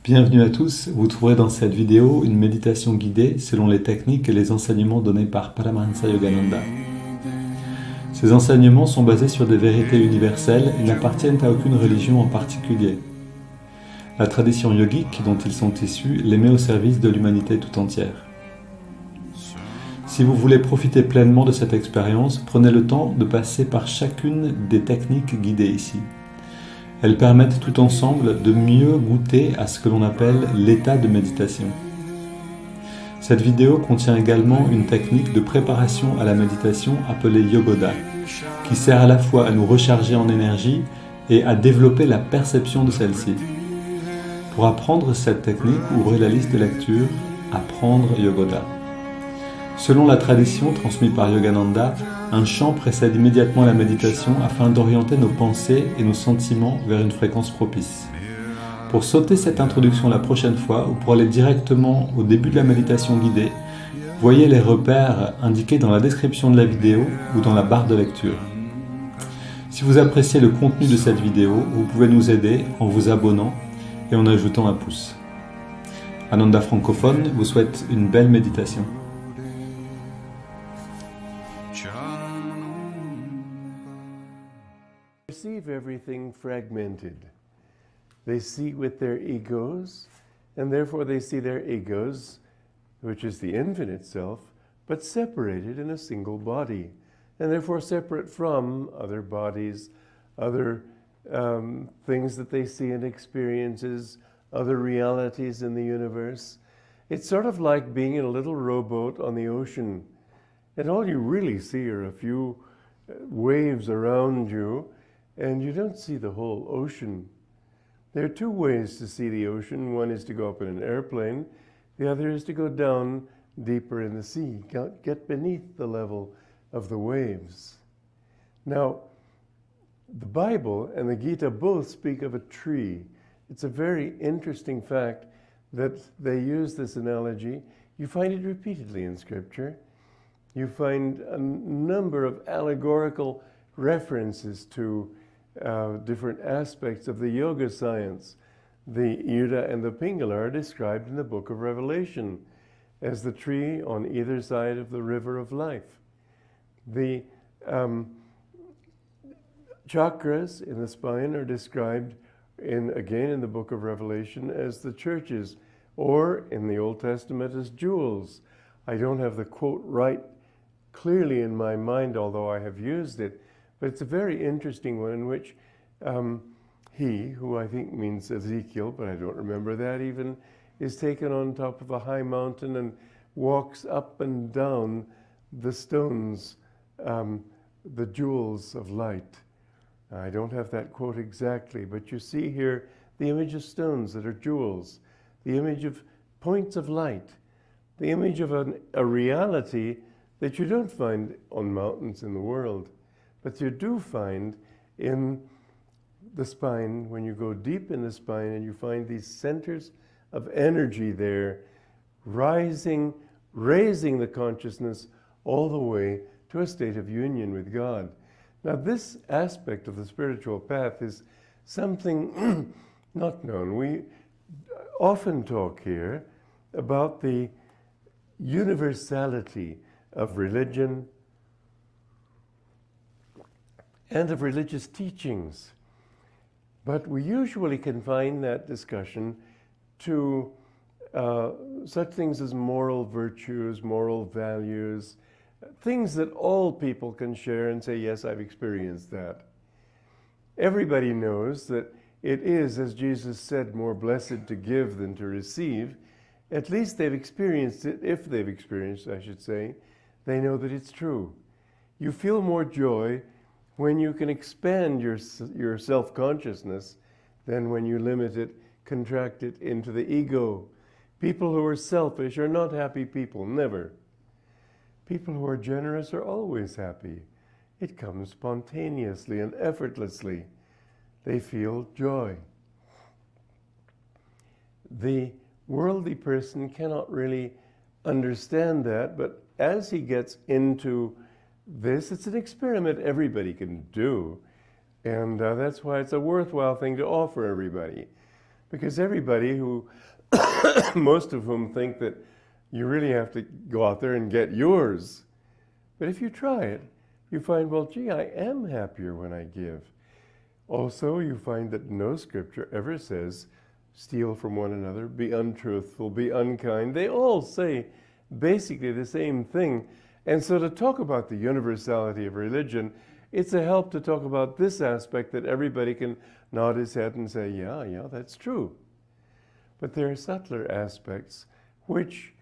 Bienvenue à tous, vous trouverez dans cette vidéo une méditation guidée selon les techniques et les enseignements donnés par Paramahansa Yogananda. Ces enseignements sont basés sur des vérités universelles et n'appartiennent à aucune religion en particulier. La tradition yogique dont ils sont issus les met au service de l'humanité tout entière. Si vous voulez profiter pleinement de cette expérience, prenez le temps de passer par chacune des techniques guidées ici. Elles permettent tout ensemble de mieux goûter à ce que l'on appelle l'état de méditation. Cette vidéo contient également une technique de préparation à la méditation appelée Yogoda, qui sert à la fois à nous recharger en énergie et à développer la perception de celle-ci. Pour apprendre cette technique, ouvrez la liste de lecture « Apprendre Yogoda ». Selon la tradition transmise par Yogananda, un chant précède immédiatement la méditation afin d'orienter nos pensées et nos sentiments vers une fréquence propice. Pour sauter cette introduction la prochaine fois ou pour aller directement au début de la méditation guidée, voyez les repères indiqués dans la description de la vidéo ou dans la barre de lecture. Si vous appréciez le contenu de cette vidéo, vous pouvez nous aider en vous abonnant et en ajoutant un pouce. Ananda Francophone vous souhaite une belle méditation. Perceive everything fragmented. They see with their egos, and therefore they see their egos, which is the infinite self, but separated in a single body, and therefore separate from other bodies, other things that they see and experiences, other realities in the universe. It's sort of like being in a little rowboat on the ocean, and all you really see are a few waves around you, and you don't see the whole ocean. There are two ways to see the ocean. One is to go up in an airplane. The other is to go down deeper in the sea, get beneath the level of the waves. Now, the Bible and the Gita both speak of a tree. It's a very interesting fact that they use this analogy. You find it repeatedly in Scripture. You find a number of allegorical references to different aspects of the yoga science. The Yuddha and the Pingala are described in the book of Revelation as the tree on either side of the river of life. The chakras in the spine are described again in the book of Revelation as the churches, or in the Old Testament as jewels. I don't have the quote right clearly in my mind, although I have used it. But it's a very interesting one in which he, who I think means Ezekiel, but I don't remember that even, is taken on top of a high mountain and walks up and down the stones, the jewels of light. I don't have that quote exactly, but you see here the image of stones that are jewels, the image of points of light, the image of a reality that you don't find on mountains in the world. But you do find in the spine, when you go deep in the spine and you find these centers of energy there, raising the consciousness all the way to a state of union with God. Now, this aspect of the spiritual path is something not known. We often talk here about the universality of religion and of religious teachings. But we usually confine that discussion to such things as moral virtues, moral values, things that all people can share and say, yes, I've experienced that. Everybody knows that it is, as Jesus said, more blessed to give than to receive. At least they've experienced it. If they've experienced, I should say, they know that it's true. You feel more joy when you can expand your self-consciousness than when you limit it, contract it into the ego. People who are selfish are not happy people, never. People who are generous are always happy. It comes spontaneously and effortlessly. They feel joy. The worldly person cannot really understand that, but as he gets into this, it's an experiment everybody can do, and that's why it's a worthwhile thing to offer everybody. Because everybody who, most of whom think that you really have to go out there and get yours. But if you try it, you find, well, gee, I am happier when I give. Also, you find that no scripture ever says, steal from one another, be untruthful, be unkind. They all say basically the same thing. And so to talk about the universality of religion, it's a help to talk about this aspect that everybody can nod his head and say, yeah, that's true. But there are subtler aspects which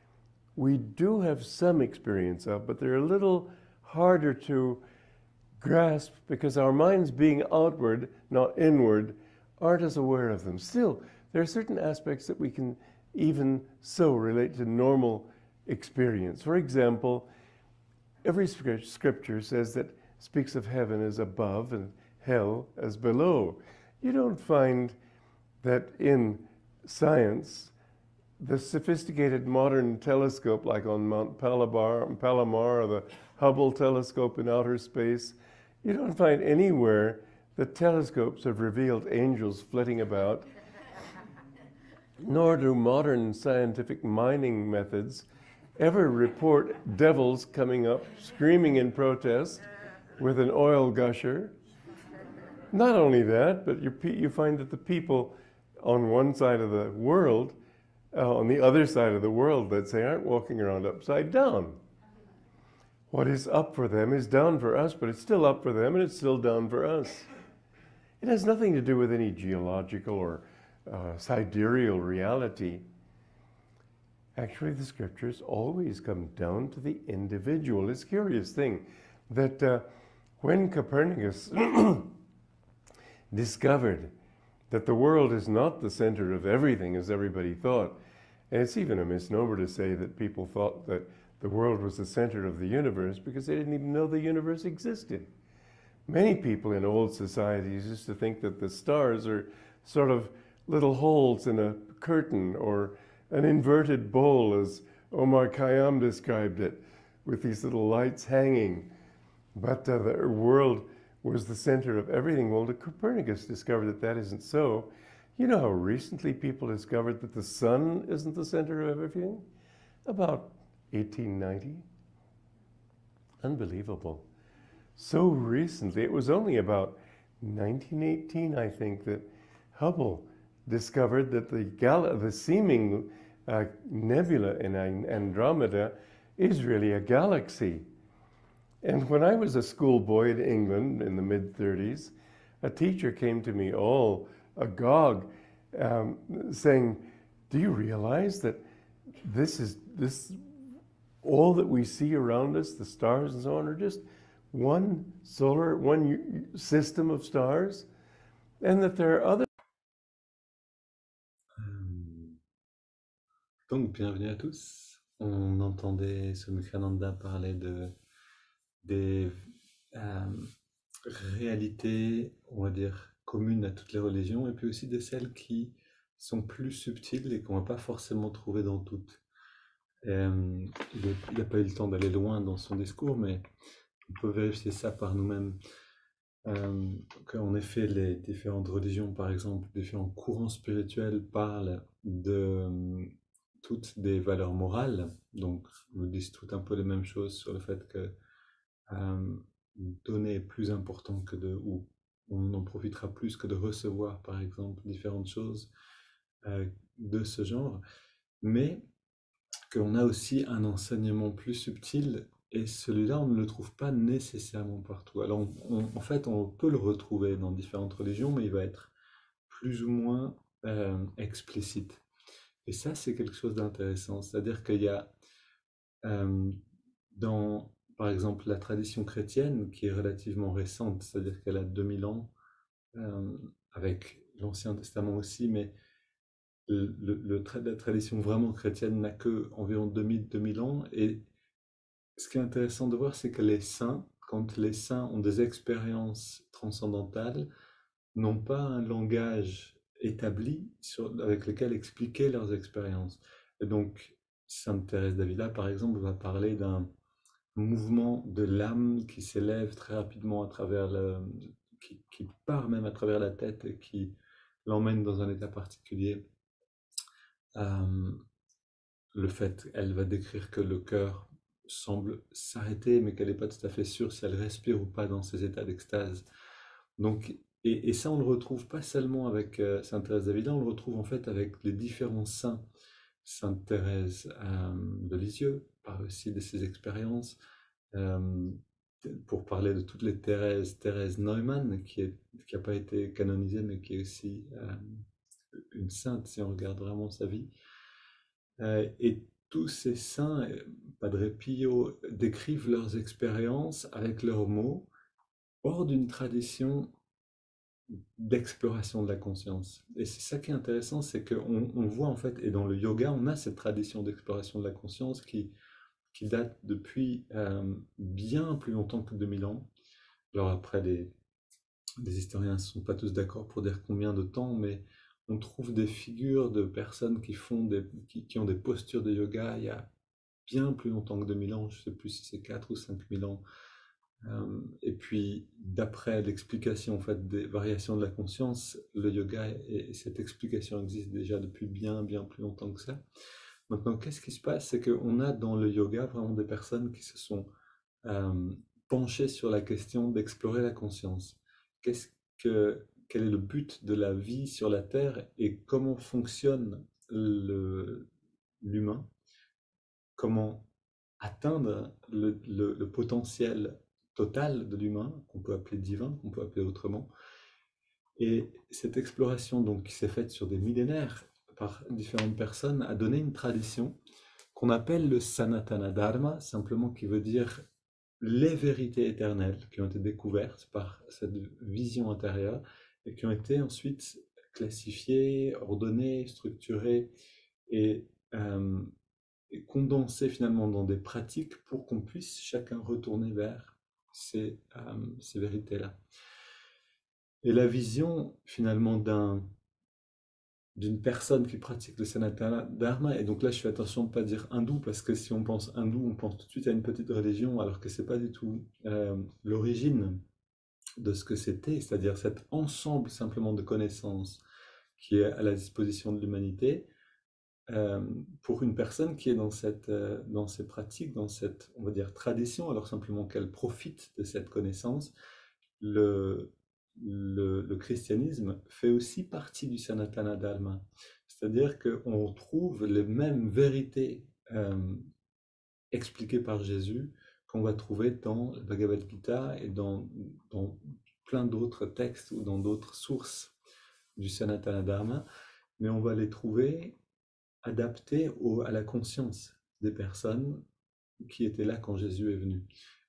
we do have some experience of, but they're a little harder to grasp because our minds, being outward, not inward, aren't as aware of them. Still, there are certain aspects that we can even so relate to normal experience. For example, every scripture says that speaks of heaven as above and hell as below. You don't find that in science, the sophisticated modern telescope like on Mount Palomar or the Hubble telescope in outer space, you don't find anywhere that telescopes have revealed angels flitting about, nor do modern scientific mining methods ever report devils coming up screaming in protest with an oil gusher. Not only that, but you find that the people on one side of the world, on the other side of the world, let's say, aren't walking around upside down. What is up for them is down for us, but it's still up for them and it's still down for us. It has nothing to do with any geological or sidereal reality. Actually, the scriptures always come down to the individual. It's a curious thing that when Copernicus discovered that the world is not the center of everything as everybody thought, and it's even a misnomer to say that people thought that the world was the center of the universe because they didn't even know the universe existed. Many people in old societies used to think that the stars are sort of little holes in a curtain or an inverted bowl, as Omar Khayyam described it, with these little lights hanging. But the world was the center of everything. Well, Copernicus discovered that that isn't so. You know how recently people discovered that the sun isn't the center of everything? About 1890. Unbelievable. So recently, it was only about 1918, I think, that Hubble discovered that the seeming nebula in Andromeda is really a galaxy. And when I was a schoolboy in England in the mid-30s, a teacher came to me all agog, saying, do you realize that all that we see around us, the stars and so on, are just one system of stars, and that there are other. Donc, bienvenue à tous. On entendait Soumikhananda parler des réalités, on va dire, communes à toutes les religions, et puis aussi de celles qui sont plus subtiles et qu'on ne va pas forcément trouver dans toutes. Il n'a pas eu le temps d'aller loin dans son discours, mais on peut vérifier ça par nous-mêmes. Qu'en effet, les différentes religions, par exemple, différents courants spirituels parlent de toutes des valeurs morales, donc nous disent toutes un peu les mêmes choses sur le fait que donner est plus important que ou on en profitera plus que de recevoir, par exemple, différentes choses de ce genre, mais qu'on a aussi un enseignement plus subtil, et celui-là, on ne le trouve pas nécessairement partout. Alors, en fait, on peut le retrouver dans différentes religions, mais il va être plus ou moins explicite. Et ça, c'est quelque chose d'intéressant. C'est-à-dire qu'il y a dans, par exemple, la tradition chrétienne, qui est relativement récente, c'est-à-dire qu'elle a 2000 ans, avec l'Ancien Testament aussi, mais la tradition vraiment chrétienne n'a que environ 2000 ans. Et ce qui est intéressant de voir, c'est que les saints, quand les saints ont des expériences transcendantales, n'ont pas un langage établi avec lequel expliquer leurs expériences. Et donc, Sainte Thérèse d'Avila, par exemple, va parler d'un mouvement de l'âme qui s'élève très rapidement à travers qui part même à travers la tête et qui l'emmène dans un état particulier. Le fait, elle va décrire que le cœur semble s'arrêter, mais qu'elle n'est pas tout à fait sûre si elle respire ou pas dans ces états d'extase. Donc, et ça, on le retrouve pas seulement avec Sainte Thérèse d'Avila, on le retrouve en fait avec les différents saints. Sainte Thérèse de Lisieux parle aussi de ses expériences. Euh, pour parler de toutes les Thérèse, Thérèse Neumann, qui n'a pas été canonisée, mais qui est aussi une sainte si on regarde vraiment sa vie. Et tous ces saints, Padre Pio, décrivent leurs expériences avec leurs mots, hors d'une tradition d'exploration de la conscience. Et c'est ça qui est intéressant, c'est qu'on voit en fait, et dans le yoga, on a cette tradition d'exploration de la conscience qui date depuis bien plus longtemps que 2000 ans. Alors après, les historiens ne sont pas tous d'accord pour dire combien de temps, mais on trouve des figures de personnes qui ont des postures de yoga il y a bien plus longtemps que 2000 ans, je ne sais plus si c'est 4 ou 5000 ans. Et puis, d'après l'explication en fait, des variations de la conscience, le yoga et cette explication existe déjà depuis bien plus longtemps que ça. Maintenant, qu'est-ce qui se passe? C'est qu'on a dans le yoga vraiment des personnes qui se sont penchées sur la question d'explorer la conscience. Quel est le but de la vie sur la Terre et comment fonctionne l'humain? Comment atteindre le potentiel total de l'humain, qu'on peut appeler divin, qu'on peut appeler autrement. Et cette exploration donc, qui s'est faite sur des millénaires par différentes personnes a donné une tradition qu'on appelle le Sanatana Dharma, simplement qui veut dire les vérités éternelles qui ont été découvertes par cette vision intérieure et qui ont été ensuite classifiées, ordonnées, structurées et condensées finalement dans des pratiques pour qu'on puisse chacun retourner vers ces vérités-là. Et la vision finalement d'une personne qui pratique le Sanatana Dharma, et donc là je fais attention de ne pas dire hindou, parce que si on pense hindou, on pense tout de suite à une petite religion, alors que ce n'est pas du tout l'origine de ce que c'était, c'est-à-dire cet ensemble simplement de connaissances qui est à la disposition de l'humanité, pour une personne qui est dans ces pratiques, dans cette, on va dire, tradition, alors simplement qu'elle profite de cette connaissance, le christianisme fait aussi partie du Sanatana Dharma. C'est-à-dire qu'on trouve les mêmes vérités expliquées par Jésus qu'on va trouver dans le Bhagavad Gita et dans plein d'autres textes ou dans d'autres sources du Sanatana Dharma, mais on va les trouver adaptés à la conscience des personnes qui étaient là quand Jésus est venu.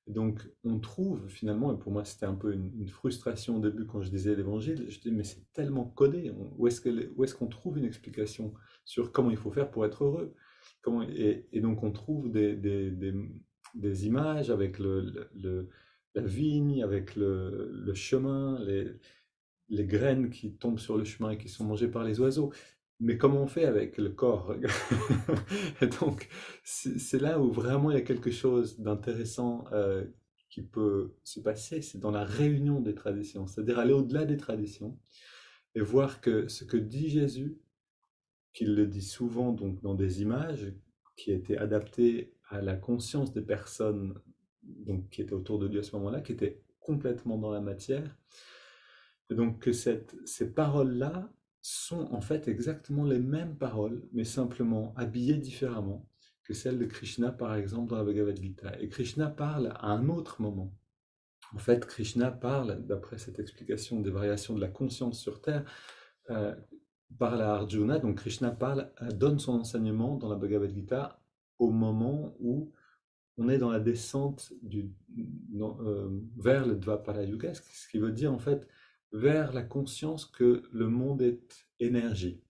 Donc, on trouve finalement, et pour moi c'était un peu une frustration au début quand je disais l'évangile, je dis mais c'est tellement codé, où est-ce qu'on trouve une explication sur comment il faut faire pour être heureux? Et donc on trouve des images avec la vigne, avec le chemin, les graines qui tombent sur le chemin et qui sont mangées par les oiseaux. Mais comment on fait avec le corps? Et donc, c'est là où vraiment il y a quelque chose d'intéressant qui peut se passer, c'est dans la réunion des traditions, c'est-à-dire aller au-delà des traditions et voir que ce que dit Jésus, qu'il le dit souvent donc dans des images qui étaient adaptées à la conscience des personnes donc, qui étaient autour de lui à ce moment-là, qui étaient complètement dans la matière, et donc que ces paroles-là sont en fait exactement les mêmes paroles, mais simplement habillées différemment que celles de Krishna, par exemple, dans la Bhagavad Gita. Et Krishna parle à un autre moment. En fait, Krishna parle, d'après cette explication des variations de la conscience sur Terre, parle à Arjuna. Donc Krishna donne son enseignement dans la Bhagavad Gita au moment où on est dans la descente vers le Dvapara Yuga, ce qui veut dire en fait vers la conscience que le monde est énergie.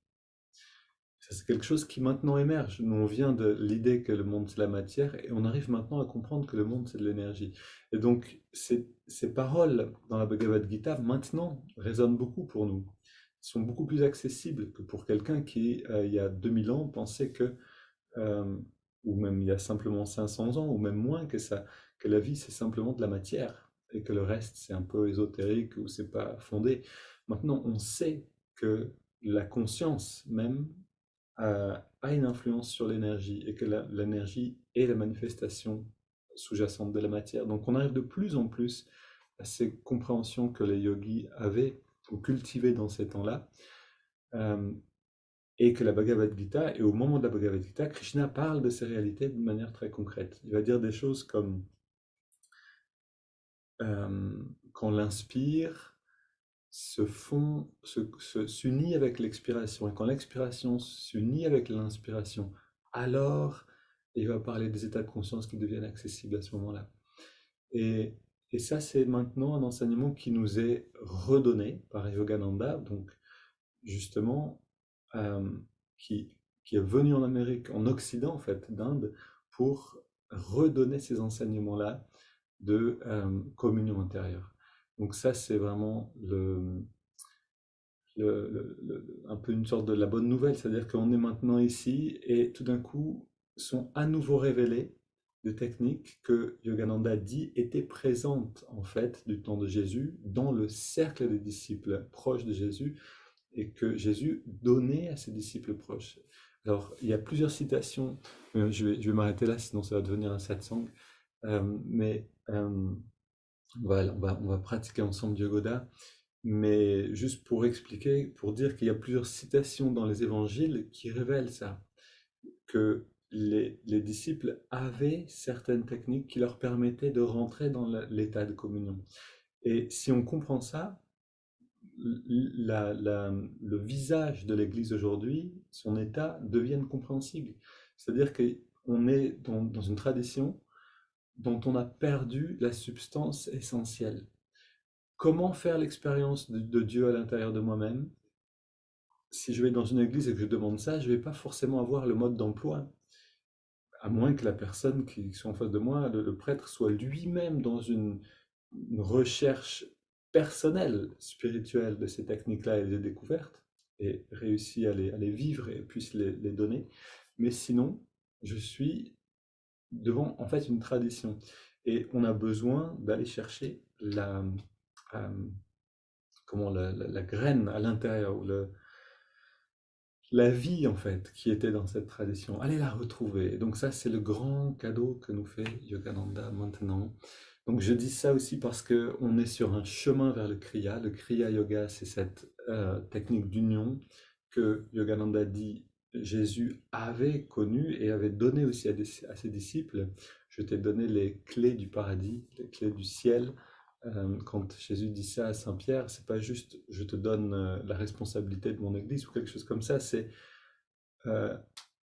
Ça, c'est quelque chose qui maintenant émerge. Nous, on vient de l'idée que le monde c'est la matière et on arrive maintenant à comprendre que le monde c'est de l'énergie. Et donc, ces paroles dans la Bhagavad Gita maintenant résonnent beaucoup pour nous. Elles sont beaucoup plus accessibles que pour quelqu'un qui, il y a 2000 ans, pensait que, ou même il y a simplement 500 ans, ou même moins que ça, que la vie c'est simplement de la matière et que le reste c'est un peu ésotérique ou c'est pas fondé. Maintenant, on sait que la conscience même a une influence sur l'énergie et que l'énergie est la manifestation sous-jacente de la matière. Donc on arrive de plus en plus à ces compréhensions que les yogis avaient ou cultivées dans ces temps-là, euh, et que la Bhagavad Gita, et au moment de la Bhagavad Gita, Krishna parle de ces réalités d'une manière très concrète. Il va dire des choses comme quand l'inspire s'unit avec l'expiration, et quand l'expiration s'unit avec l'inspiration, alors il va parler des états de conscience qui deviennent accessibles à ce moment-là. Et, et ça, c'est maintenant un enseignement qui nous est redonné par Yogananda, donc justement, euh, qui, qui est venu en Amérique, en Occident en fait, d'Inde, pour redonner ces enseignements-là de communion intérieure. Donc ça, c'est vraiment un peu une sorte de la bonne nouvelle, c'est-à-dire qu'on est maintenant ici et tout d'un coup sont à nouveau révélées des techniques que Yogananda dit étaient présentes en fait du temps de Jésus dans le cercle des disciples proches de Jésus et que Jésus donnait à ses disciples proches. Alors, il y a plusieurs citations, je vais m'arrêter là, sinon ça va devenir un satsang, mais on va pratiquer ensemble Yogoda. Mais juste pour expliquer, pour dire qu'il y a plusieurs citations dans les évangiles qui révèlent ça, que les disciples avaient certaines techniques qui leur permettaient de rentrer dans l'état de communion. Et si on comprend ça, le visage de l'Église aujourd'hui, son état, deviennent compréhensibles. C'est-à-dire qu'on est dans une tradition dont on a perdu la substance essentielle. Comment faire l'expérience de Dieu à l'intérieur de moi-même? Si je vais dans une église et que je demande ça, je ne vais pas forcément avoir le mode d'emploi, à moins que la personne qui soit en face de moi, le prêtre, soit lui-même dans une recherche personnelle, spirituelle de ces techniques-là et des découvertes, et réussit à les vivre et puisse les donner. Mais sinon, je suis devant en fait une tradition. Et on a besoin d'aller chercher euh, la graine à l'intérieur, la vie en fait qui était dans cette tradition. Allez la retrouver. Donc ça, c'est le grand cadeau que nous fait Yogananda maintenant. Donc je dis ça aussi parce que on est sur un chemin vers le Kriya. Le Kriya Yoga, c'est cette technique d'union que Yogananda dit Jésus avait connue et avait donné aussi à ses disciples. Je t'ai donné les clés du paradis, les clés du ciel. Quand Jésus dit ça à Saint Pierre, c'est pas juste je te donne la responsabilité de mon église ou quelque chose comme ça, c'est euh,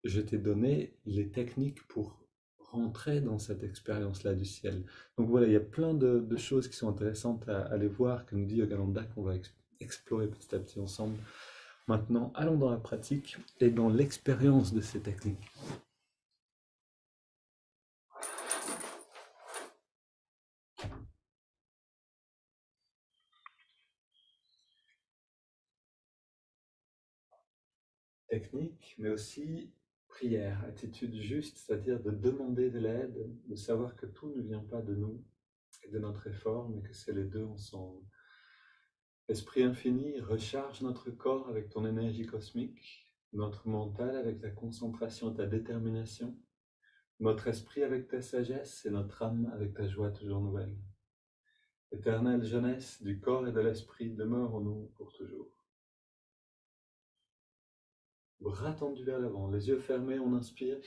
je t'ai donné les techniques pour rentrer dans cette expérience-là du ciel. Donc voilà, il y a plein de choses qui sont intéressantes à aller voir, que nous dit Yogananda, qu'on va explorer petit à petit ensemble. Maintenant, allons dans la pratique et dans l'expérience de ces techniques. Technique, mais aussi prière, attitude juste, c'est-à-dire de demander de l'aide, de savoir que tout ne vient pas de nous et de notre effort, mais que c'est les deux ensemble. Esprit infini, recharge notre corps avec ton énergie cosmique, notre mental avec ta concentration et ta détermination, notre esprit avec ta sagesse et notre âme avec ta joie toujours nouvelle. Éternelle jeunesse du corps et de l'esprit, demeure en nous pour toujours. Bras tendus vers l'avant, les yeux fermés, on inspire.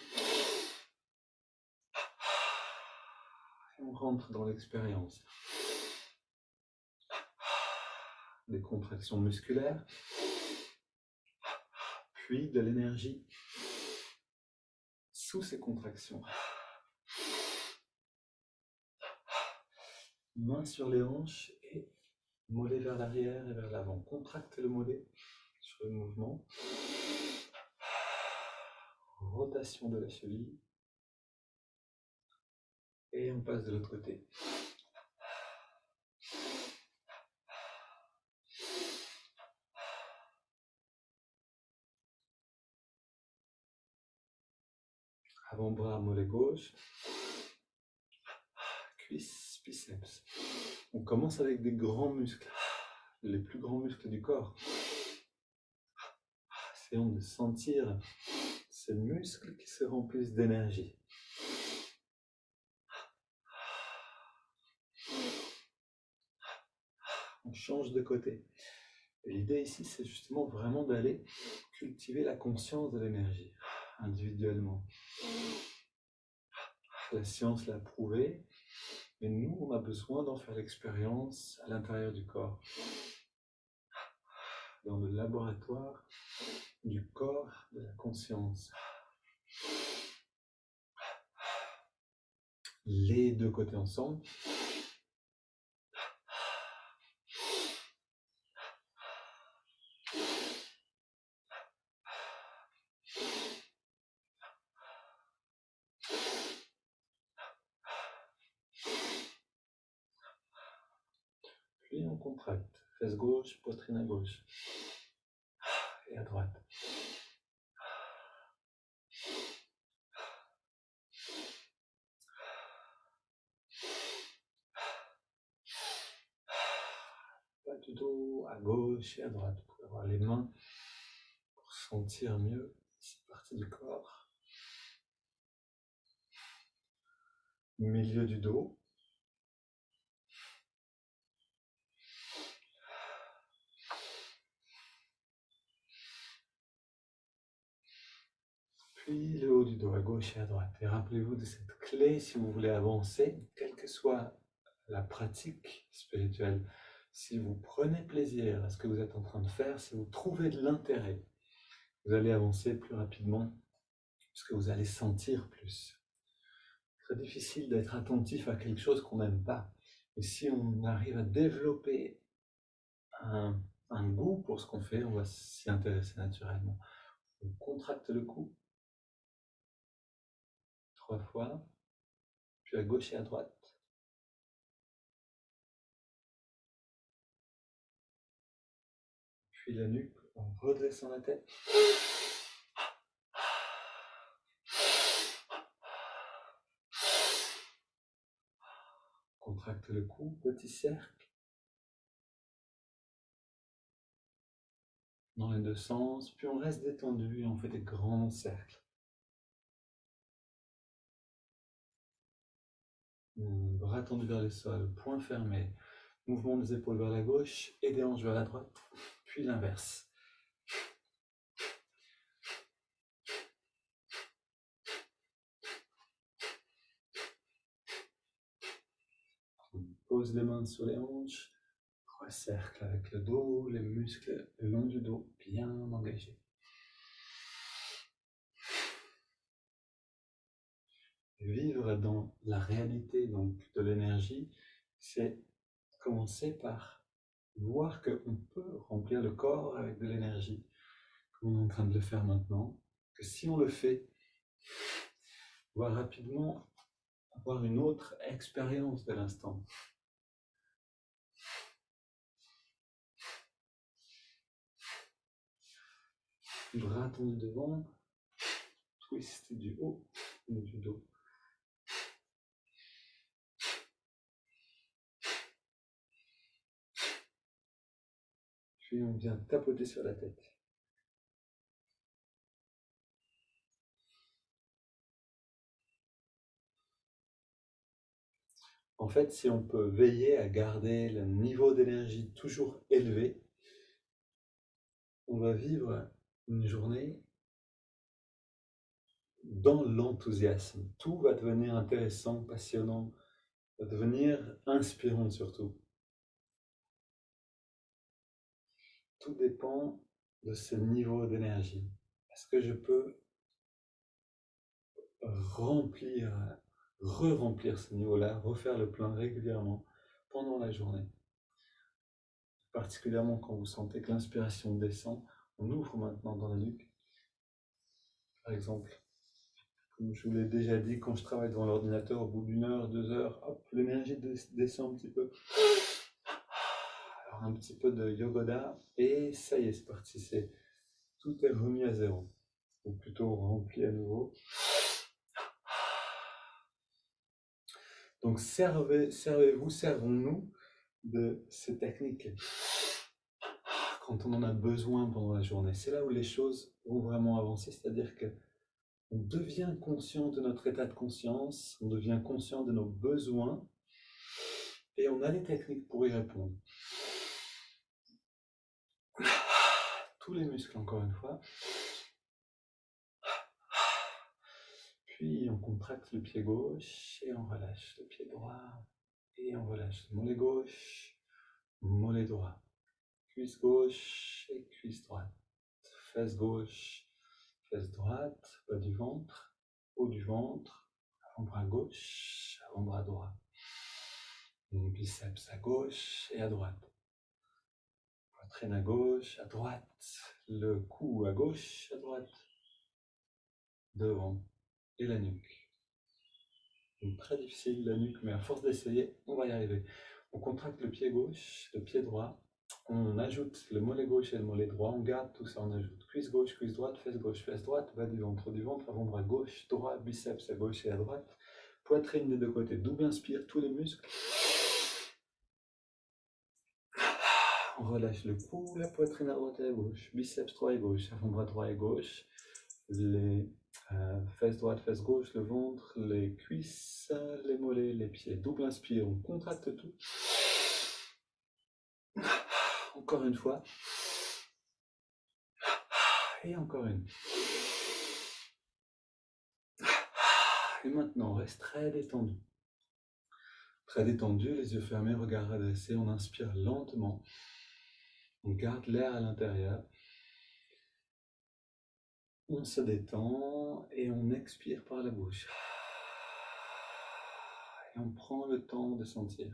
Et on rentre dans l'expérience. Des contractions musculaires, puis de l'énergie sous ces contractions. Main sur les hanches et mollet vers l'arrière et vers l'avant. Contracte le mollet sur le mouvement. Rotation de la cheville. Et on passe de l'autre côté. Avant-bras, mollet gauche. Cuisses, biceps. On commence avec des grands muscles. Les plus grands muscles du corps. Essayons de sentir ces muscles qui se remplissent d'énergie. On change de côté. L'idée ici, c'est justement vraiment d'aller cultiver la conscience de l'énergie, individuellement. La science l'a prouvé, mais nous, on a besoin d'en faire l'expérience à l'intérieur du corps. Dans le laboratoire du corps de la conscience. Les deux côtés ensemble. Puis on contracte. Fesse gauche, poitrine à gauche. Et à droite. Pas du dos à gauche et à droite. Vous pouvez avoir les mains pour sentir mieux cette partie du corps. Milieu du dos. Puis le haut du dos à gauche et à droite. Et rappelez-vous de cette clé si vous voulez avancer, quelle que soit la pratique spirituelle. Si vous prenez plaisir à ce que vous êtes en train de faire, si vous trouvez de l'intérêt, vous allez avancer plus rapidement, parce que vous allez sentir plus. C'est très difficile d'être attentif à quelque chose qu'on n'aime pas. Et si on arrive à développer un goût pour ce qu'on fait, on va s'y intéresser naturellement. On contracte le cou 3 fois, puis à gauche et à droite. Puis la nuque, on redescend la tête. Contracte le cou, petit cercle. Dans les deux sens, puis on reste détendu et on fait des grands cercles. Bras tendus vers le sol, poings fermés. Mouvement des épaules vers la gauche et des hanches vers la droite, puis l'inverse. On pose les mains sur les hanches. 3 cercles avec le dos, les muscles le long du dos bien engagés. Vivre dans la réalité donc de l'énergie, c'est commencer par voir qu'on peut remplir le corps avec de l'énergie, comme on est en train de le faire maintenant, que si on le fait, on va rapidement avoir une autre expérience de l'instant. Bras tendus devant, twist du haut ou du dos. Puis on vient tapoter sur la tête. En fait, si on peut veiller à garder le niveau d'énergie toujours élevé, on va vivre une journée dans l'enthousiasme. Tout va devenir intéressant, passionnant, va devenir inspirant surtout. Tout dépend de ce niveau d'énergie. Est-ce que je peux re-remplir ce niveau-là, refaire le plein régulièrement pendant la journée? Particulièrement quand vous sentez que l'inspiration descend, on ouvre maintenant dans la nuque. Par exemple, comme je vous l'ai déjà dit, quand je travaille devant l'ordinateur, au bout d'1 heure, 2 heures, hop, l'énergie descend un petit peu. Alors un petit peu de yogoda, et ça y est, c'est parti, tout est remis à zéro. Ou plutôt rempli à nouveau. Donc servons-nous de ces techniques quand on en a besoin pendant la journée. C'est là où les choses vont vraiment avancer, c'est-à-dire que on devient conscient de notre état de conscience, on devient conscient de nos besoins et on a les techniques pour y répondre. Tous les muscles, encore une fois. Puis on contracte le pied gauche et on relâche le pied droit et on relâche le mollet gauche, mollet droit. Cuisse gauche et cuisse droite. Fesse gauche, fesse droite, bas du ventre, haut du ventre, avant-bras gauche, avant-bras droit. Biceps à gauche et à droite. Poitrine à gauche, à droite. Le cou à gauche, à droite. Devant. Et la nuque. Donc, très difficile la nuque, mais à force d'essayer, on va y arriver. On contracte le pied gauche, le pied droit. On ajoute le mollet gauche et le mollet droit. On garde tout ça, on ajoute cuisse gauche, cuisse droite, fesse droite, bas du ventre, avant-bras gauche, droit, biceps à gauche et à droite. Poitrine des deux côtés, double inspire, tous les muscles. On relâche le cou, la poitrine à droite et à gauche, biceps droit et gauche, avant-bras droit et gauche, les fesses droite, fesses gauche, le ventre, les cuisses, les mollets, les pieds. Double inspire, on contracte tout. Encore une fois. Et encore une. Et maintenant, on reste très détendu. Très détendu, les yeux fermés, regard redressé. On inspire lentement. On garde l'air à l'intérieur. On se détend et on expire par la bouche. Et on prend le temps de sentir.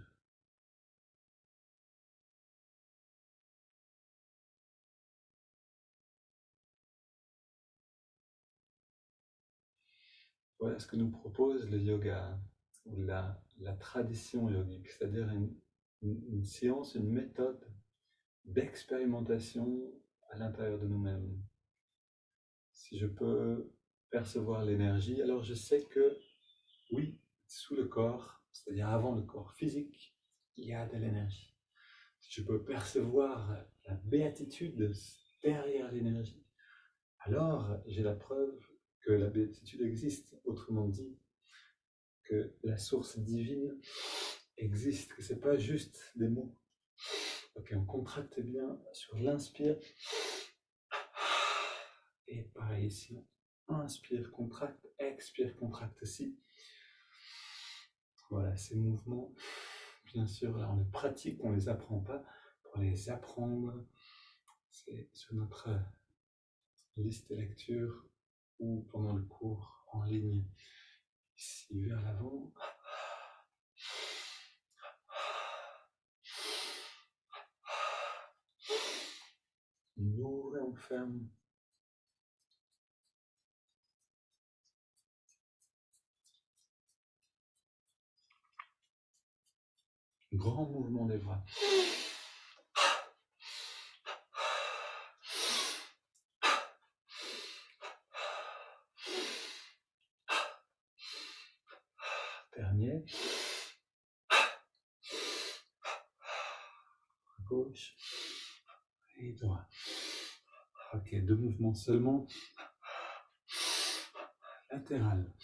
Voilà ce que nous propose le yoga, ou la tradition yogique, c'est-à-dire une séance, une méthode d'expérimentation à l'intérieur de nous-mêmes. Si je peux percevoir l'énergie, alors je sais que, oui, sous le corps, c'est-à-dire avant le corps physique, il y a de l'énergie. Si je peux percevoir la béatitude derrière l'énergie, alors j'ai la preuve que la béatitude existe. Autrement dit, que la source divine existe, que ce n'est pas juste des mots. Ok, on contracte bien sur l'inspire. Et pareil ici, on inspire, contracte, expire, contracte aussi. Voilà, ces mouvements, bien sûr, là on les pratique, on ne les apprend pas. Pour les apprendre, c'est sur notre liste de lecture ou pendant le cours en ligne. Ici, vers l'avant. On ouvre et on ferme. Grand mouvement des bras. Dernier. Gauche et droit. Ok, 2 mouvements seulement. Latéral.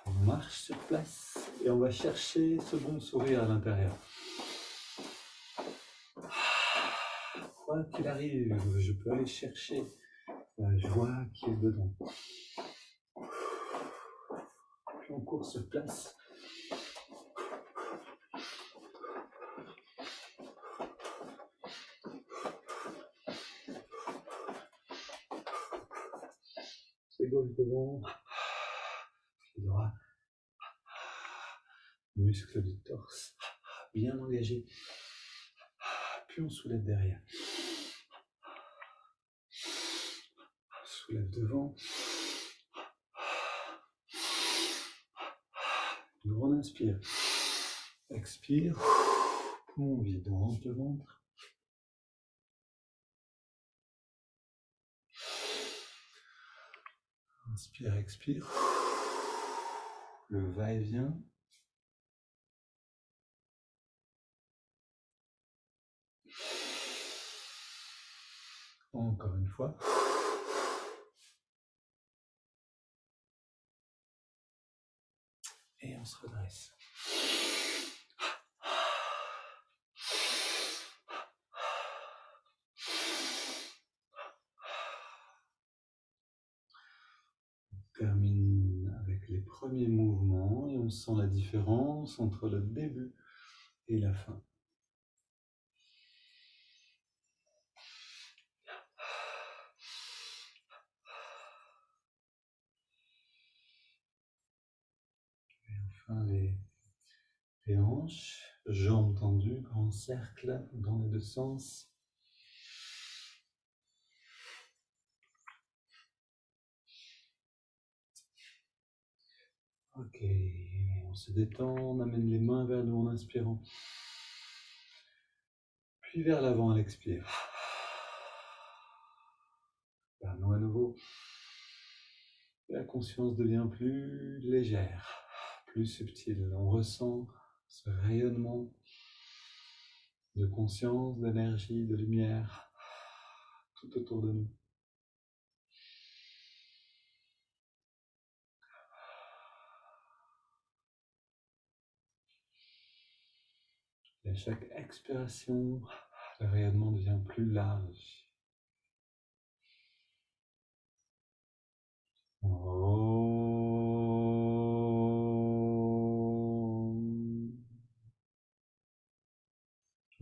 On marche sur place et on va chercher ce bon sourire à l'intérieur. Quoi qu'il arrive, je peux aller chercher la joie qui est dedans. Puis on court sur place. C'est gauche devant, pied droit, muscles du torse bien engagés. Puis on soulève derrière. Soulève devant. Une grande inspire. Expire. Poumon vide, on range le ventre. Inspire, expire. Le va-et-vient. Encore une fois. Et on se redresse. On termine avec les premiers mouvements et on sent la différence entre le début et la fin. Et enfin les hanches, jambes tendues, grand cercle dans les deux sens. Ok, on se détend, on amène les mains vers nous en inspirant, puis vers l'avant à l'expire. Vers nous à nouveau. La conscience devient plus légère, plus subtile. On ressent ce rayonnement de conscience, d'énergie, de lumière tout autour de nous. Et à chaque expiration, le rayonnement devient plus large.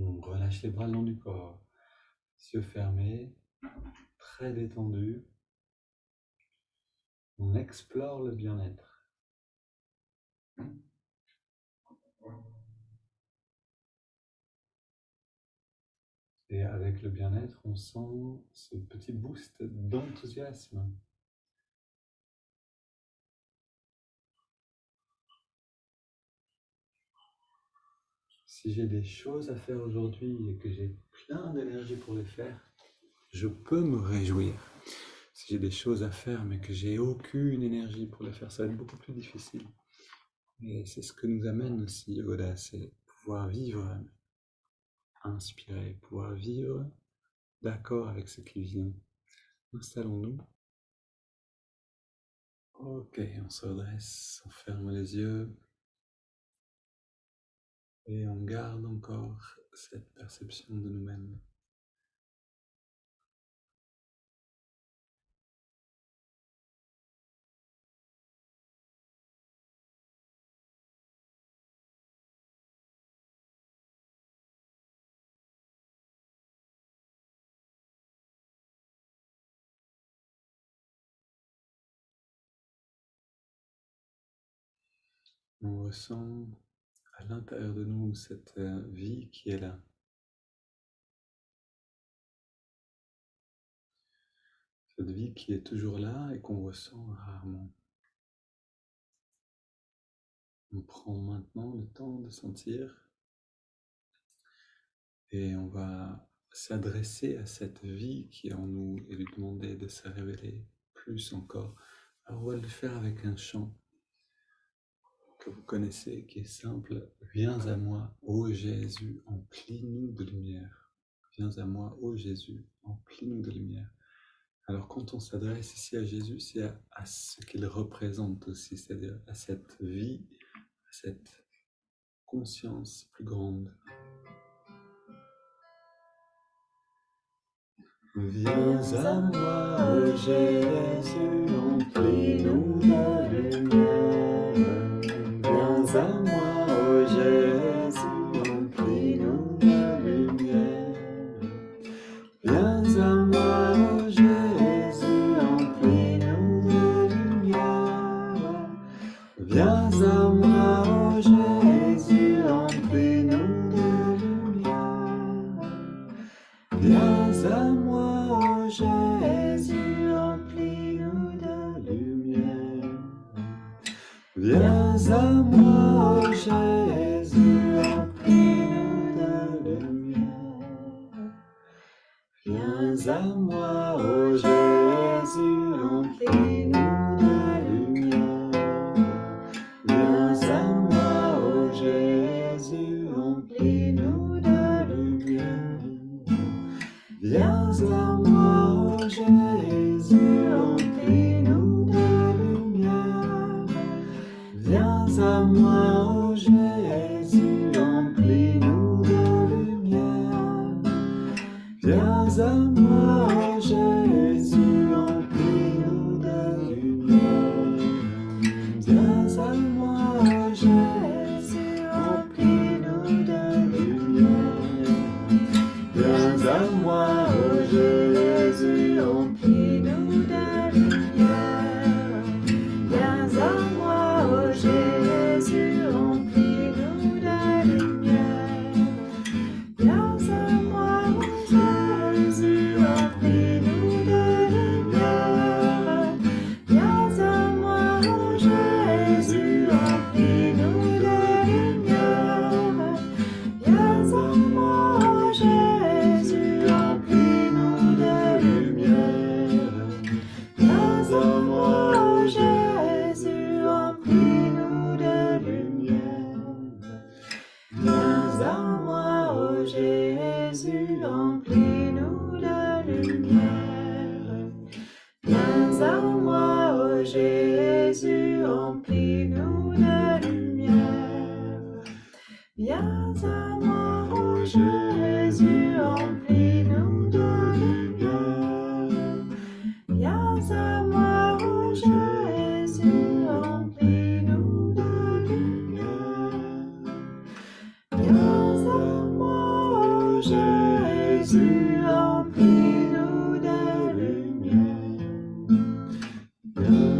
On relâche les bras le long du corps, yeux fermés, très détendus. On explore le bien-être. Et avec le bien-être, on sent ce petit boost d'enthousiasme. Si j'ai des choses à faire aujourd'hui et que j'ai plein d'énergie pour les faire, je peux me réjouir. Si j'ai des choses à faire mais que j'ai aucune énergie pour les faire, ça va être beaucoup plus difficile. Et c'est ce que nous amène aussi Yogoda, c'est pouvoir vivre inspiré, pouvoir vivre d'accord avec ce qui vient. Installons-nous. Ok, on se redresse, on ferme les yeux. Et on garde encore cette perception de nous-mêmes. On ressent à l'intérieur de nous cette vie qui est là. Cette vie qui est toujours là et qu'on ressent rarement. On prend maintenant le temps de sentir et on va s'adresser à cette vie qui est en nous et lui demander de se révéler plus encore. Alors on va le faire avec un chant que vous connaissez, qui est simple. Viens à moi, ô Jésus, emplis-nous de lumière. Viens à moi, ô Jésus, emplis-nous de lumière. Alors quand on s'adresse ici à Jésus, c'est à ce qu'il représente aussi, c'est-à-dire à cette vie, à cette conscience plus grande. Viens à moi, ô Jésus, emplis-nous de lumière. Viens à moi, ô Jésus, emplis-nous de lumière. Viens à moi, ô Jésus, emplis-nous de lumière. Viens à moi, ô Jésus, emplis-nous de lumière. Viens à moi, ô Jésus, emplis-nous de lumière. Viens à moi, ô Jésus, emplis-nous de lumière. Viens à moi, ô Jésus, emplis-nous de lumière. Viens à moi, ô Jésus, emplis-nous de lumière. Viens à moi. Jésus, remplis-nous de lumière. Viens à moi, ô Jésus, remplis-nous de lumière. Viens à moi, ô Jésus, remplis-nous de lumière. Viens à moi, ô Jésus, remplis-nous de lumière. Viens à moi, ô Jésus, remplis-nous de lumière. Viens à moi, ô Jésus, remplis-nous de lumière. Viens à moi, ô Jésus, remplis-nous de lumière. Viens à moi, ô Jésus, remplis-nous de lumière. Viens à moi, ô Jésus, remplis-nous de lumière. Viens à moi, ô Jésus, remplis-nous de lumière. Viens à moi, ô Jésus, remplis-nous de lumière. Viens à moi, ô Jésus, remplis-nous de lumière. Viens à moi, ô Jésus, remplis-nous de lumière. Viens à moi, ô Jésus, remplis-nous de lumière. Viens à moi,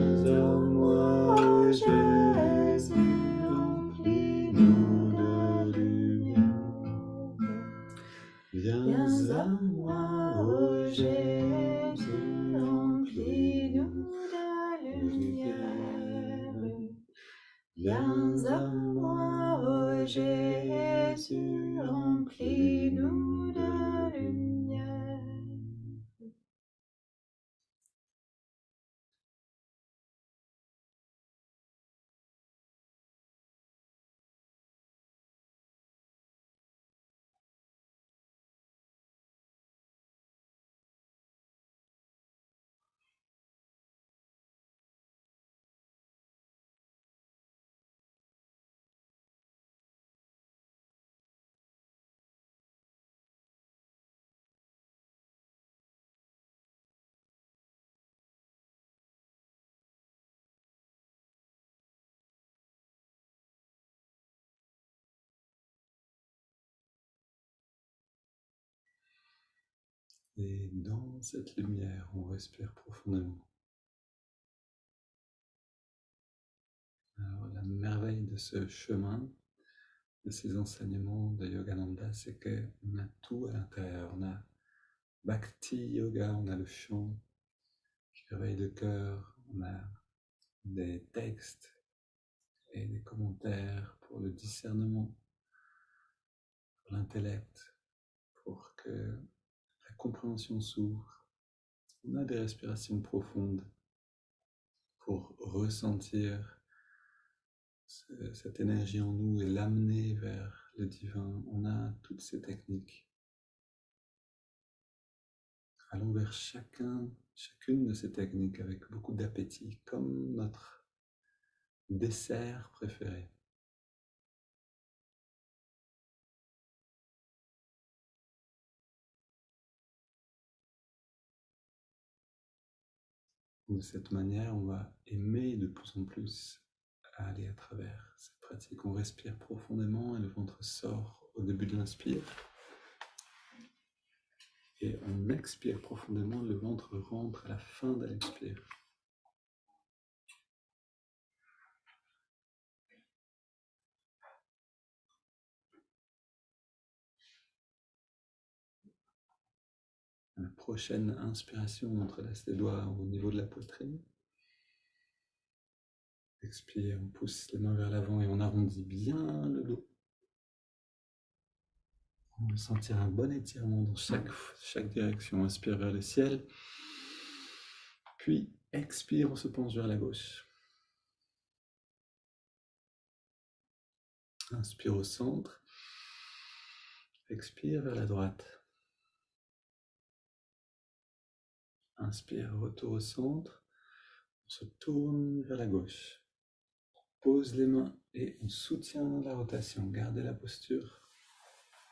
ô Jésus, remplis-nous de lumière. Viens à moi, ô Jésus, remplis-nous de lumière. Viens à moi, ô Jésus, remplis-nous de lumière. Viens à moi, ô Jésus, remplis-nous de lumière. Et dans cette lumière, on respire profondément. Alors, la merveille de ce chemin, de ces enseignements de Yogananda, c'est qu'on a tout à l'intérieur. On a Bhakti Yoga, on a le chant qui réveille le cœur, on a des textes et des commentaires pour le discernement, pour l'intellect, pour que la compréhension s'ouvre. On a des respirations profondes pour ressentir cette énergie en nous et l'amener vers le divin. On a toutes ces techniques. Allons vers chacune de ces techniques avec beaucoup d'appétit, comme notre dessert préféré. De cette manière, on va aimer de plus en plus à aller à travers cette pratique. On respire profondément et le ventre sort au début de l'inspire. Et on expire profondément, le ventre rentre à la fin de l'expire. À la prochaine inspiration, on entrelace les doigts au niveau de la poitrine. Expire, on pousse les mains vers l'avant et on arrondit bien le dos. On va sentir un bon étirement dans chaque direction. Inspire vers le ciel. Puis expire, on se penche vers la gauche. Inspire au centre. Expire vers la droite. Inspire, retour au centre. On se tourne vers la gauche. Pose les mains et on soutient la rotation. Gardez la posture.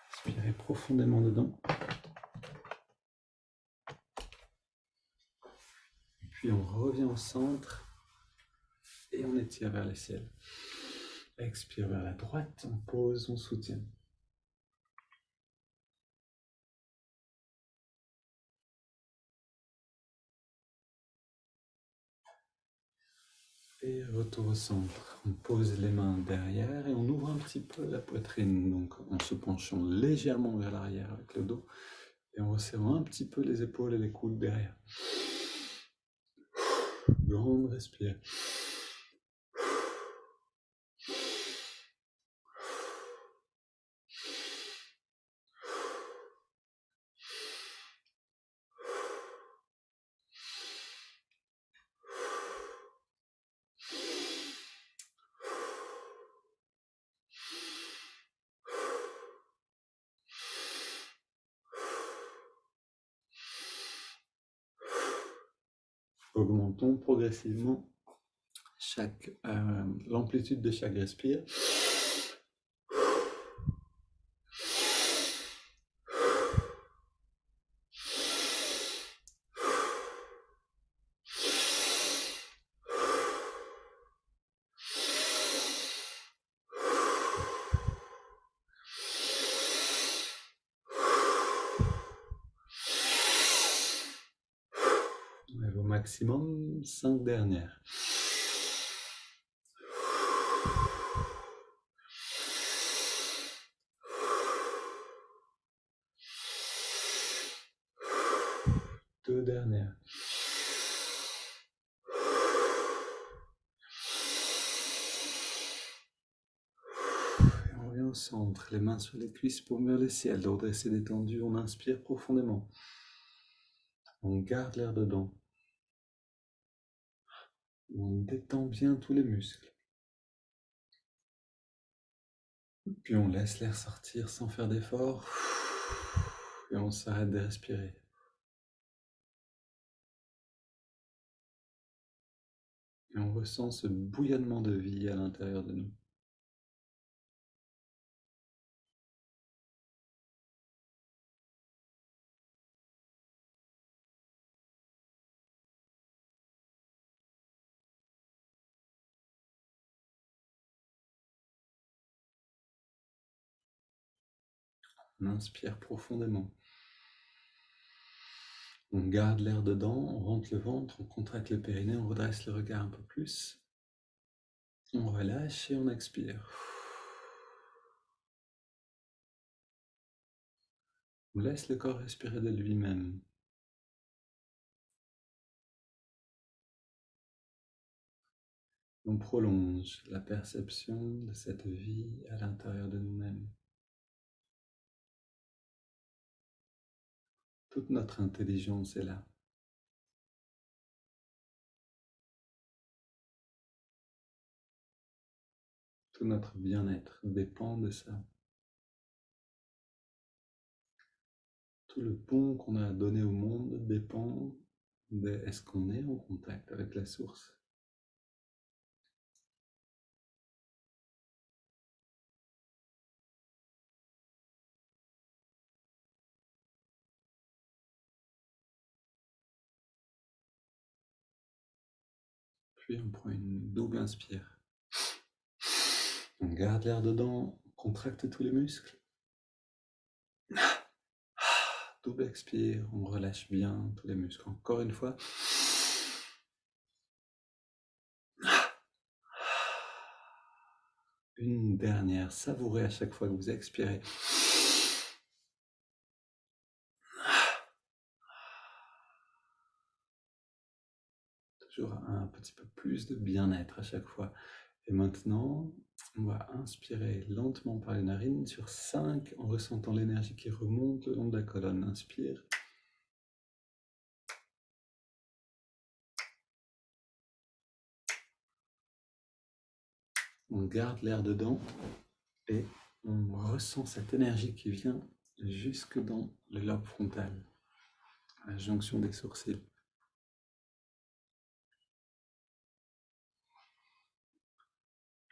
Inspirez profondément dedans. Puis on revient au centre et on étire vers le ciel. Expire vers la droite, on pose, on soutient. Et retour au centre. On pose les mains derrière et on ouvre un petit peu la poitrine, donc en se penchant légèrement vers l'arrière avec le dos et en resserrant un petit peu les épaules et les coudes derrière. Grande respire. Augmentons progressivement l'amplitude de chaque respire. Au maximum, 5 dernières. Deux dernières. Et on revient au centre, les mains sur les cuisses pour vers le ciel, dos dressé détendu, on inspire profondément. On garde l'air dedans. On détend bien tous les muscles. Puis on laisse l'air sortir sans faire d'effort. Et on s'arrête de respirer. Et on ressent ce bouillonnement de vie à l'intérieur de nous. On inspire profondément. On garde l'air dedans, on rentre le ventre, on contracte le périnée, on redresse le regard un peu plus. On relâche et on expire. On laisse le corps respirer de lui-même. On prolonge la perception de cette vie à l'intérieur de nous-mêmes. Toute notre intelligence est là. Tout notre bien-être dépend de ça. Tout le bon qu'on a donné au monde dépend de est-ce qu'on est en contact avec la source. Puis on prend une double inspire. On garde l'air dedans, on contracte tous les muscles. Double expire, on relâche bien tous les muscles. Encore une fois. Une dernière, savourez à chaque fois que vous expirez. Toujours un petit peu plus de bien-être à chaque fois. Et maintenant, on va inspirer lentement par les narines sur 5 en ressentant l'énergie qui remonte le long de la colonne. Inspire. On garde l'air dedans et on ressent cette énergie qui vient jusque dans le lobe frontal, à la jonction des sourcils.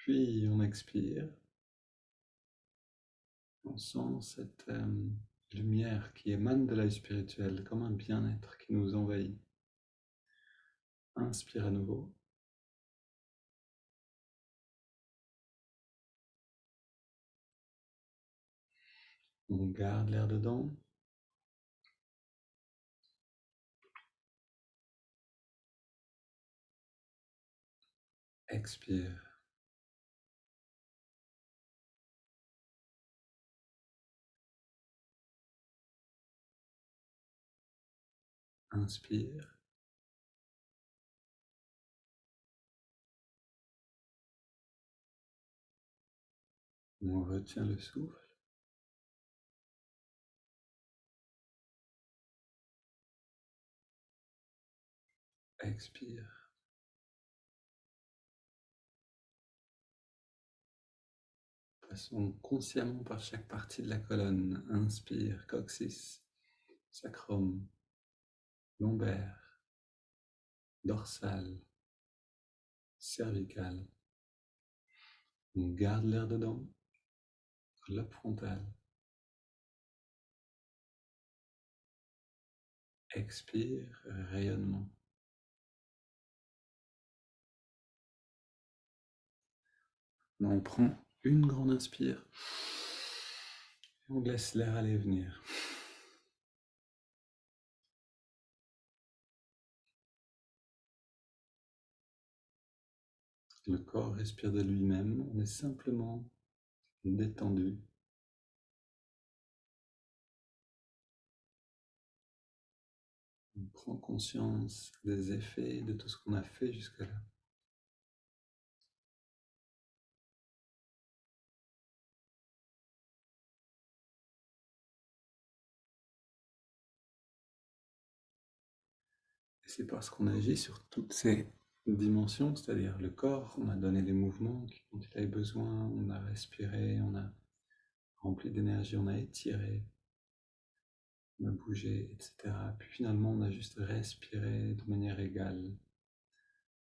Puis on expire. On sent cette lumière qui émane de l'œil spirituel, comme un bien-être qui nous envahit. Inspire à nouveau. On garde l'air dedans. Expire. Inspire. On retient le souffle. Expire. Passons consciemment par chaque partie de la colonne. Inspire, coccyx, sacrum, lombaire, dorsal, cervical. On garde l'air dedans. Lobe frontal. Expire, rayonnement. On prend une grande inspire. On laisse l'air aller et venir. Le corps respire de lui-même. On est simplement détendu. On prend conscience des effets de tout ce qu'on a fait jusque-là. Et c'est parce qu'on agit sur toutes ces dimensions, c'est-à-dire le corps, on a donné les mouvements dont il avait besoin, on a respiré, on a rempli d'énergie, on a étiré, on a bougé, etc. Puis finalement, on a juste respiré de manière égale.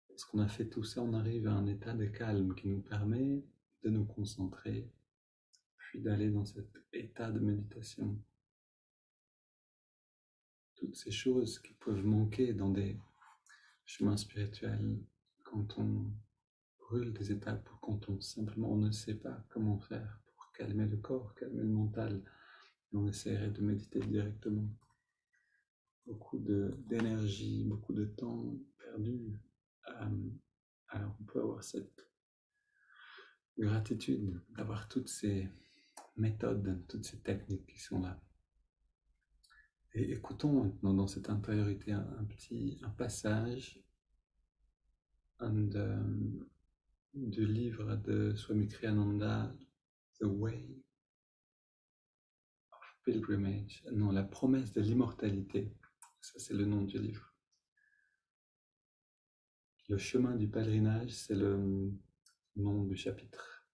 Parce qu'on a fait tout ça, on arrive à un état de calme qui nous permet de nous concentrer, puis d'aller dans cet état de méditation. Toutes ces choses qui peuvent manquer dans des chemins spirituels quand on brûle des étapes, ou quand on ne sait pas comment faire pour calmer le corps, calmer le mental, et on essaierait de méditer directement. Beaucoup d'énergie, beaucoup de temps perdu. Alors on peut avoir cette gratitude d'avoir toutes ces méthodes, toutes ces techniques qui sont là. Et écoutons maintenant dans cette intériorité un passage du livre de Swami Kriyananda, The Way of Pilgrimage, non, la promesse de l'immortalité, ça c'est le nom du livre. Le chemin du pèlerinage, c'est le nom du chapitre.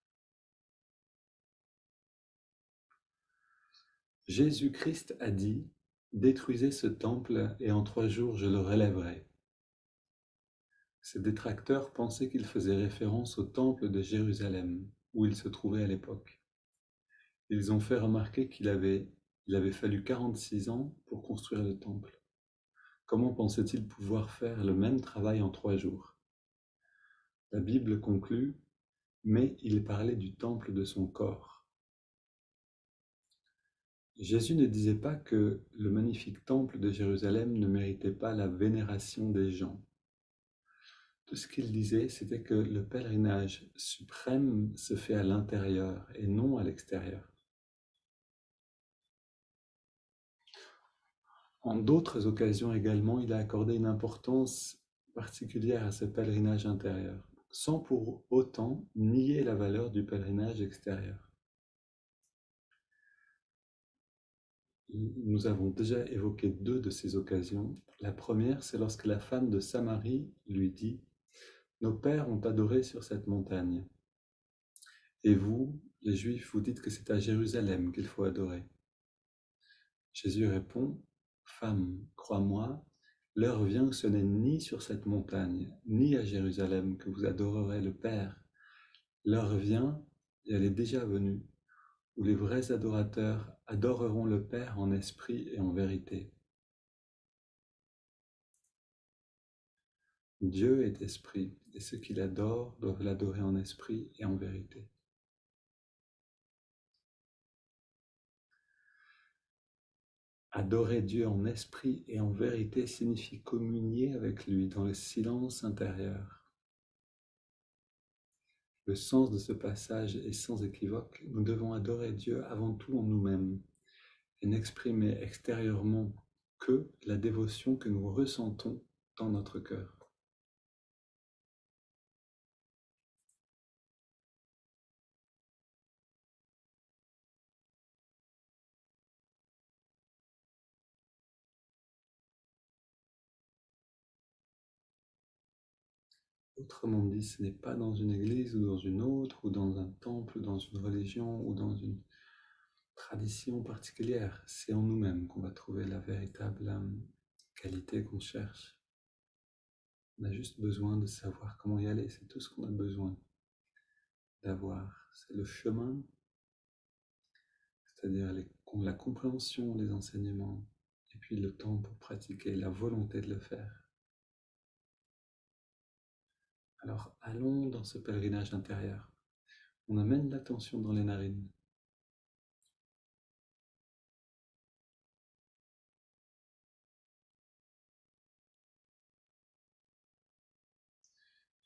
Jésus-Christ a dit, détruisez ce temple et en 3 jours je le relèverai. Ses détracteurs pensaient qu'il faisait référence au temple de Jérusalem, où il se trouvait à l'époque. Ils ont fait remarquer qu'il avait fallu 46 ans pour construire le temple. Comment pensait-il pouvoir faire le même travail en 3 jours? La Bible conclut, mais il parlait du temple de son corps. Jésus ne disait pas que le magnifique temple de Jérusalem ne méritait pas la vénération des gens. Tout ce qu'il disait, c'était que le pèlerinage suprême se fait à l'intérieur et non à l'extérieur. En d'autres occasions également, il a accordé une importance particulière à ce pèlerinage intérieur, sans pour autant nier la valeur du pèlerinage extérieur. Nous avons déjà évoqué 2 de ces occasions. La première, c'est lorsque la femme de Samarie lui dit « Nos pères ont adoré sur cette montagne. Et vous, les Juifs, vous dites que c'est à Jérusalem qu'il faut adorer. » Jésus répond « Femme, crois-moi, l'heure vient où ce n'est ni sur cette montagne, ni à Jérusalem que vous adorerez le Père. L'heure vient, et elle est déjà venue, où les vrais adorateurs adoreront le Père en esprit et en vérité. Dieu est esprit, et ceux qui l'adorent doivent l'adorer en esprit et en vérité. Adorer Dieu en esprit et en vérité signifie communier avec lui dans le silence intérieur. Le sens de ce passage est sans équivoque. Nous devons adorer Dieu avant tout en nous-mêmes et n'exprimer extérieurement que la dévotion que nous ressentons dans notre cœur. Autrement dit, ce n'est pas dans une église ou dans une autre, ou dans un temple, ou dans une religion, ou dans une tradition particulière. C'est en nous-mêmes qu'on va trouver la véritable qualité qu'on cherche. On a juste besoin de savoir comment y aller, c'est tout ce qu'on a besoin d'avoir. C'est le chemin, c'est-à-dire la compréhension des enseignements, et puis le temps pour pratiquer, la volonté de le faire. Alors allons dans ce pèlerinage intérieur. On amène l'attention dans les narines.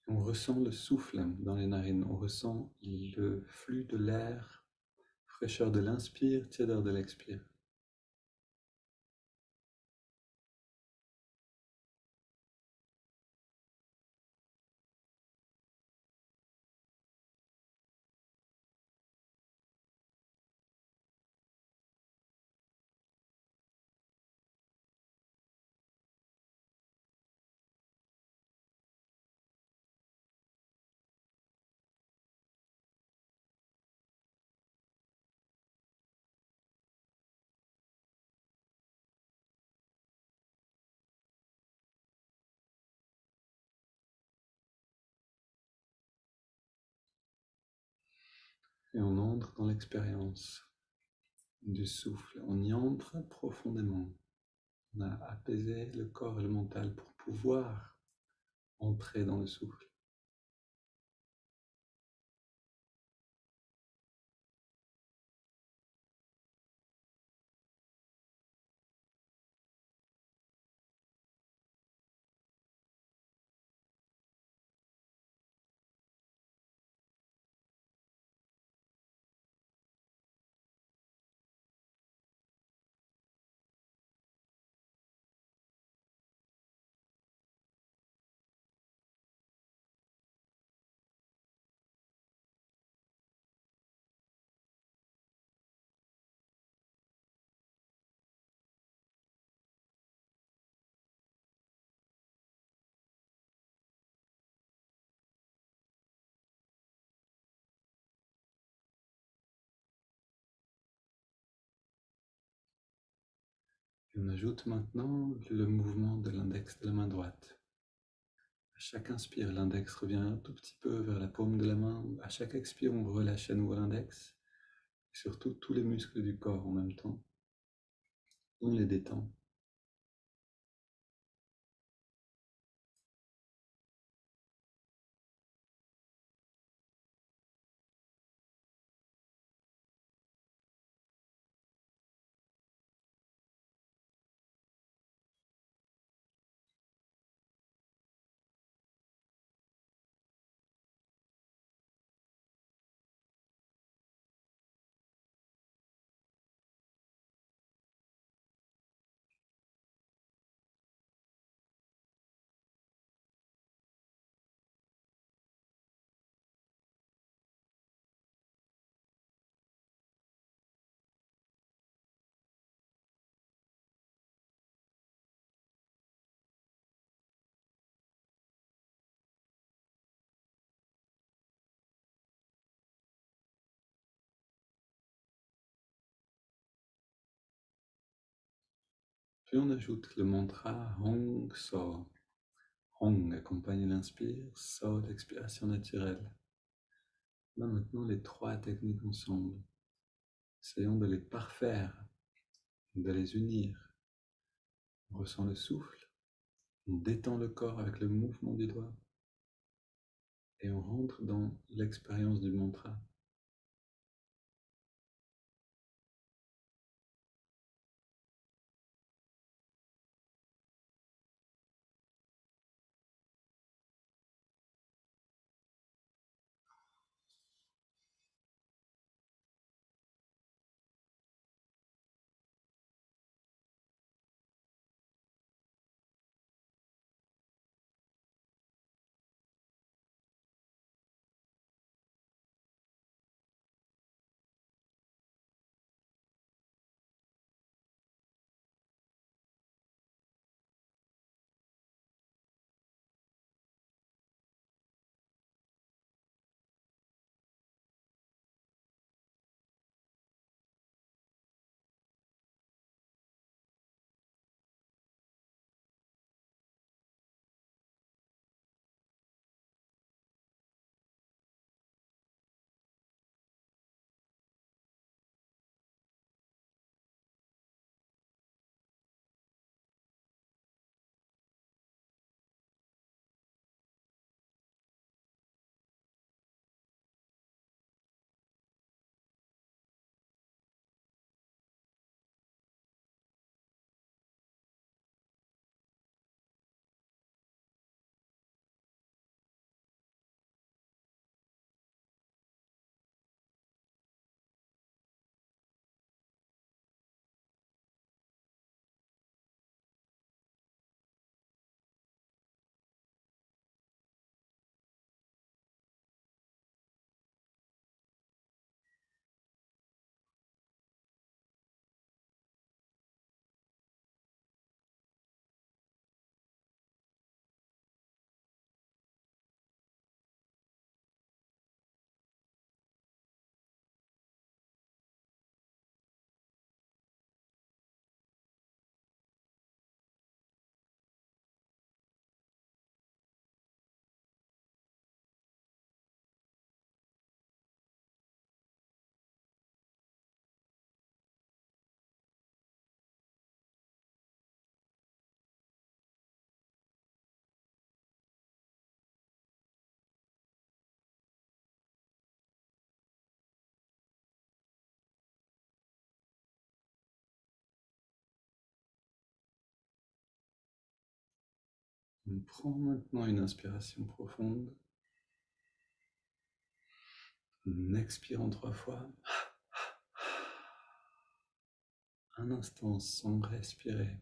On ressent le souffle dans les narines, on ressent le flux de l'air, fraîcheur de l'inspire, tiédeur de l'expire. Et on entre dans l'expérience du souffle, on y entre profondément. On a apaisé le corps et le mental pour pouvoir entrer dans le souffle. Et on ajoute maintenant le mouvement de l'index de la main droite. À chaque inspire, l'index revient un tout petit peu vers la paume de la main. À chaque expire, on relâche à nouveau l'index. Et surtout, tous les muscles du corps en même temps. On les détend. Puis on ajoute le mantra Hong So. Hong accompagne l'inspire, So l'expiration naturelle. Là maintenant les trois techniques ensemble. Essayons de les parfaire, de les unir. On ressent le souffle, on détend le corps avec le mouvement du doigt et on rentre dans l'expérience du mantra. On prend maintenant une inspiration profonde. On expire en 3 fois. Un instant sans respirer.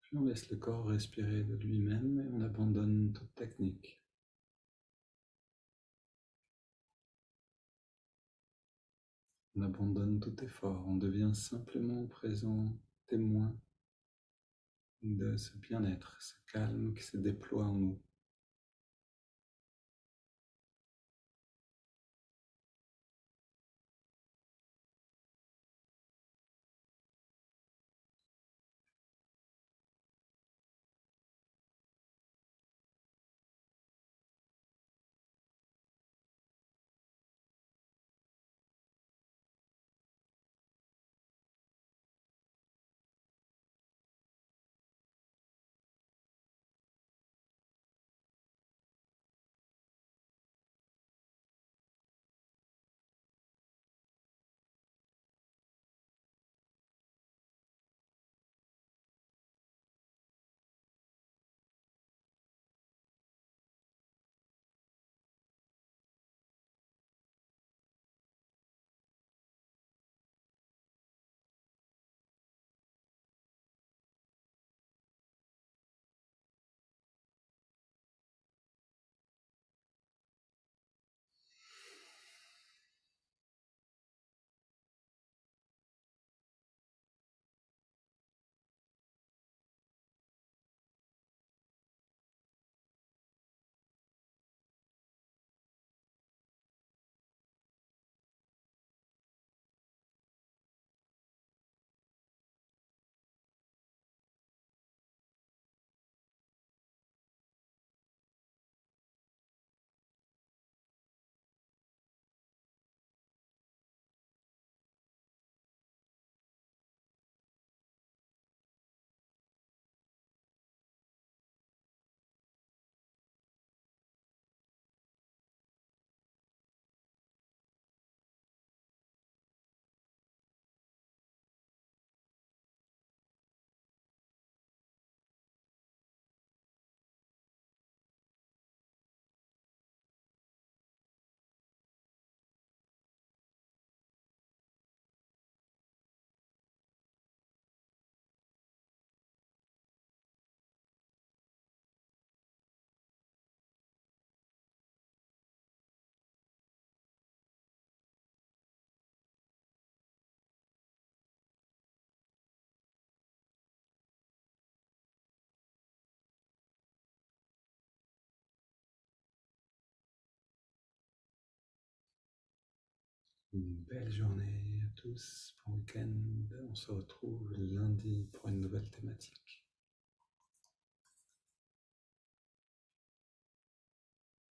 Puis on laisse le corps respirer de lui-même et on abandonne toute technique. On abandonne tout effort, on devient simplement présent, témoin de ce bien-être, ce calme qui se déploie en nous. Une belle journée à tous, bon week-end. On se retrouve lundi pour une nouvelle thématique.